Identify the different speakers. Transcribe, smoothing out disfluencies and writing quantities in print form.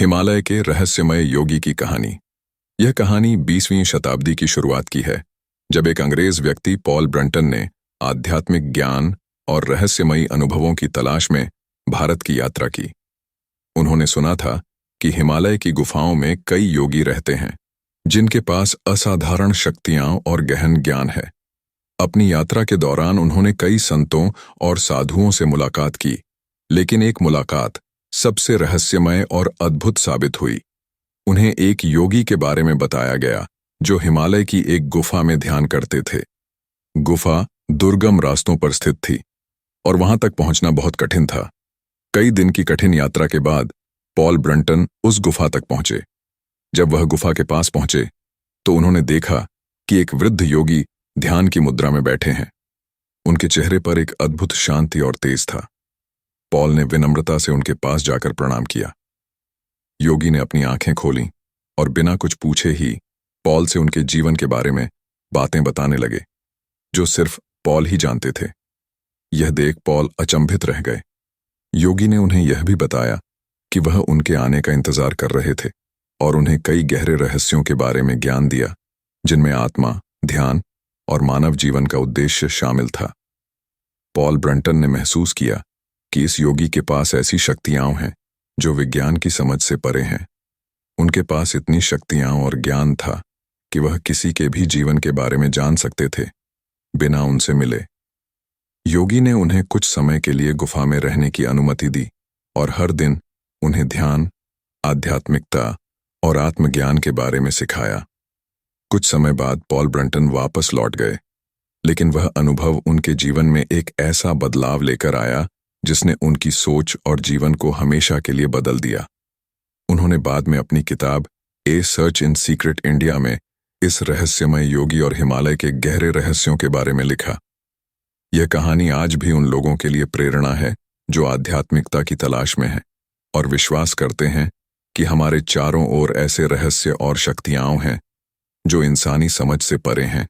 Speaker 1: हिमालय के रहस्यमय योगी की कहानी। यह कहानी 20वीं शताब्दी की शुरुआत की है, जब एक अंग्रेज व्यक्ति पॉल ब्रंटन ने आध्यात्मिक ज्ञान और रहस्यमयी अनुभवों की तलाश में भारत की यात्रा की। उन्होंने सुना था कि हिमालय की गुफाओं में कई योगी रहते हैं, जिनके पास असाधारण शक्तियां और गहन ज्ञान है। अपनी यात्रा के दौरान उन्होंने कई संतों और साधुओं से मुलाकात की, लेकिन एक मुलाकात सबसे रहस्यमय और अद्भुत साबित हुई। उन्हें एक योगी के बारे में बताया गया जो हिमालय की एक गुफा में ध्यान करते थे। गुफा दुर्गम रास्तों पर स्थित थी और वहां तक पहुंचना बहुत कठिन था। कई दिन की कठिन यात्रा के बाद पॉल ब्रंटन उस गुफा तक पहुंचे। जब वह गुफा के पास पहुंचे तो उन्होंने देखा कि एक वृद्ध योगी ध्यान की मुद्रा में बैठे हैं। उनके चेहरे पर एक अद्भुत शांति और तेज था। पॉल ने विनम्रता से उनके पास जाकर प्रणाम किया। योगी ने अपनी आंखें खोलीं और बिना कुछ पूछे ही पॉल से उनके जीवन के बारे में बातें बताने लगे, जो सिर्फ पॉल ही जानते थे। यह देख पॉल अचंभित रह गए। योगी ने उन्हें यह भी बताया कि वह उनके आने का इंतजार कर रहे थे और उन्हें कई गहरे रहस्यों के बारे में ज्ञान दिया, जिनमें आत्मा, ध्यान और मानव जीवन का उद्देश्य शामिल था। पॉल ब्रंटन ने महसूस किया कि इस योगी के पास ऐसी शक्तियां हैं जो विज्ञान की समझ से परे हैं। उनके पास इतनी शक्तियां और ज्ञान था कि वह किसी के भी जीवन के बारे में जान सकते थे, बिना उनसे मिले। योगी ने उन्हें कुछ समय के लिए गुफा में रहने की अनुमति दी और हर दिन उन्हें ध्यान, आध्यात्मिकता और आत्मज्ञान के बारे में सिखाया। कुछ समय बाद पॉल ब्रंटन वापस लौट गए, लेकिन वह अनुभव उनके जीवन में एक ऐसा बदलाव लेकर आया जिसने उनकी सोच और जीवन को हमेशा के लिए बदल दिया। उन्होंने बाद में अपनी किताब ए सर्च इन सीक्रेट इंडिया में इस रहस्यमय योगी और हिमालय के गहरे रहस्यों के बारे में लिखा। यह कहानी आज भी उन लोगों के लिए प्रेरणा है जो आध्यात्मिकता की तलाश में हैं और विश्वास करते हैं कि हमारे चारों ओर ऐसे रहस्य और शक्तियां हैं जो इंसानी समझ से परे हैं।